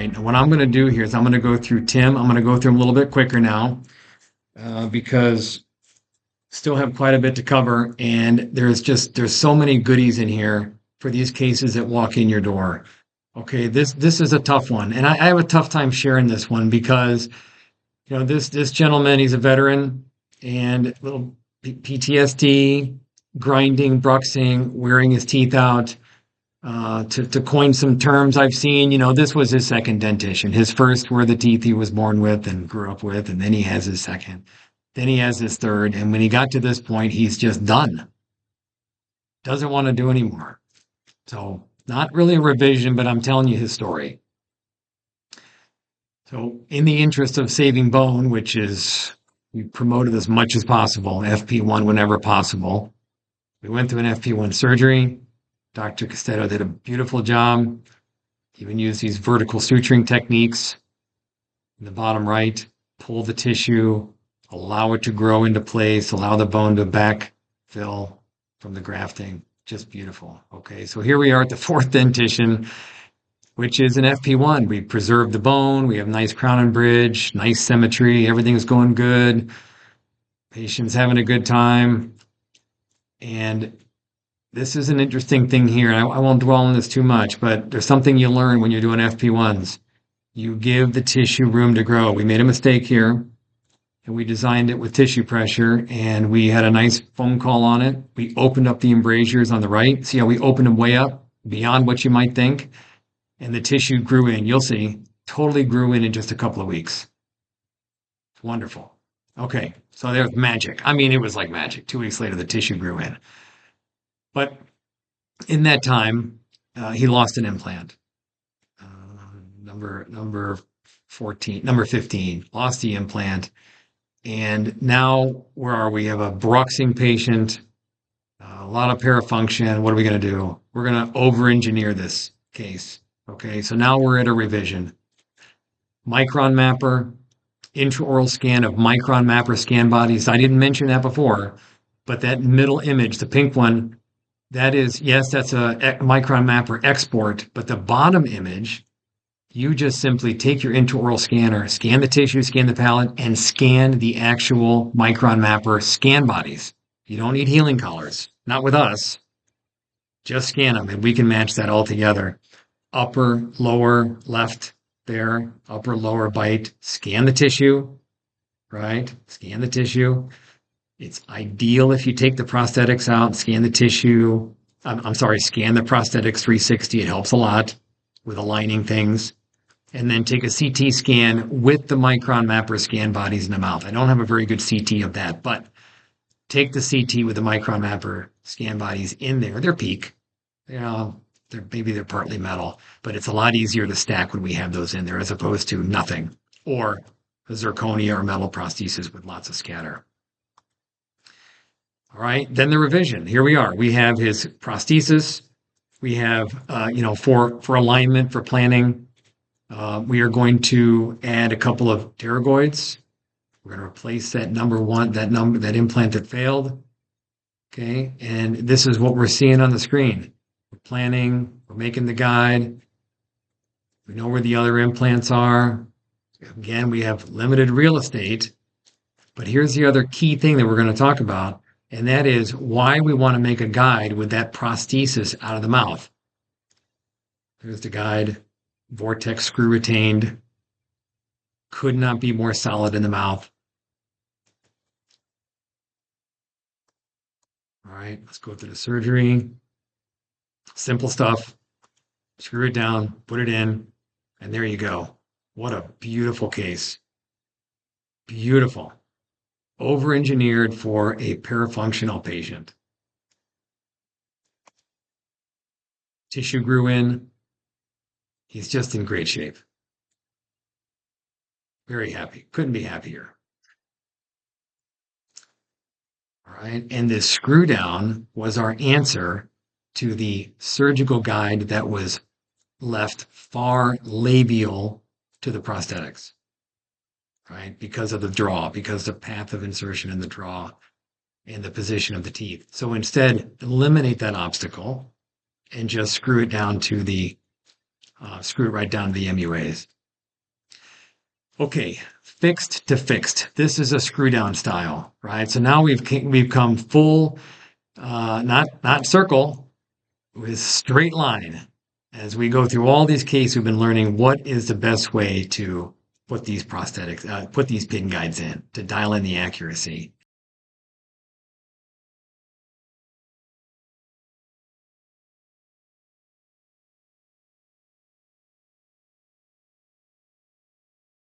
right? And what I'm going to do here is I'm going to go through Tim. I'm going to go through him a little bit quicker now because still have quite a bit to cover, and there's so many goodies in here for these cases that walk in your door. Okay, this is a tough one, and I have a tough time sharing this one because this gentleman, he's a veteran and little PTSD, grinding, bruxing, wearing his teeth out. To coin some terms I've seen, this was his second dentition. His first were the teeth he was born with and grew up with, and then he has his second. Then he has his third, and when he got to this point, he's just done. Doesn't want to do anymore. So, not really a revision, but I'm telling you his story. So, in the interest of saving bone, which is we promoted as much as possible, FP1 whenever possible. We went through an FP1 surgery. Dr. Castedo did a beautiful job. Even used these vertical suturing techniques. In the bottom right, pull the tissue, allow it to grow into place, allow the bone to backfill from the grafting. Just beautiful. Okay, so here we are at the fourth dentition, which is an FP1. We preserved the bone. We have nice crown and bridge, nice symmetry. Everything's going good. Patient's having a good time. And this is an interesting thing here. I won't dwell on this too much, but there's something you learn when you're doing FP1s. You give the tissue room to grow. We made a mistake here, and we designed it with tissue pressure, and we had a nice foam call on it. We opened up the embrasures on the right. See how we opened them way up beyond what you might think? And the tissue grew in. You'll see, totally grew in just a couple of weeks. It's wonderful. Okay, so there's magic. I mean, it was like magic. 2 weeks later, the tissue grew in. But in that time, he lost an implant. Number 14, number 15, lost the implant. And now, where are we? We have a bruxing patient, a lot of parafunction. What are we going to do? We're going to over-engineer this case. Okay, so now we're at a revision. Micron mapper, intraoral scan of micron mapper scan bodies. I didn't mention that before, but that middle image, the pink one, that is, yes, that's a micron mapper export, but the bottom image, you just simply take your intraoral scanner, scan the tissue, scan the palate, and scan the actual micron mapper scan bodies. You don't need healing collars, not with us. Just scan them, and we can match that all together. Upper, lower, left there, upper, lower bite, scan the tissue, right? Scan the tissue. It's ideal if you take the prosthetics out, scan the tissue. Scan the prosthetics 360. It helps a lot with aligning things. And then take a CT scan with the micron mapper scan bodies in the mouth. I don't have a very good CT of that, but take the CT with the micron mapper scan bodies in there. They're peak. Maybe they're partly metal, but it's a lot easier to stack when we have those in there as opposed to nothing or a zirconia or metal prosthesis with lots of scatter. All right, then the revision. Here we are. We have his prosthesis. We have, for alignment, for planning, we are going to add a couple of pterygoids. We're going to replace that that implant that failed. Okay, and this is what we're seeing on the screen. We're planning, we're making the guide. We know where the other implants are. Again, we have limited real estate, but here's the other key thing that we're going to talk about. And that is why we want to make a guide with that prosthesis out of the mouth. There's the guide, vortex screw retained, could not be more solid in the mouth. All right, let's go through the surgery. Simple stuff. Screw it down, put it in, and there you go. What a beautiful case. Beautiful. Over-engineered for a parafunctional patient. Tissue grew in. He's just in great shape. Very happy. Couldn't be happier. All right. And this screw down was our answer to the surgical guide that was left far labial to the prosthetics. Right? Because of the draw, because the path of insertion in the draw and the position of the teeth. So instead, eliminate that obstacle and just screw it down to the screw it right down to the MUAs. Okay, fixed to fixed. This is a screw down style, right? So now we've come full, not circle, with straight line. As we go through all these cases, we've been learning what is the best way to put these prosthetics, put these pin guides in to dial in the accuracy.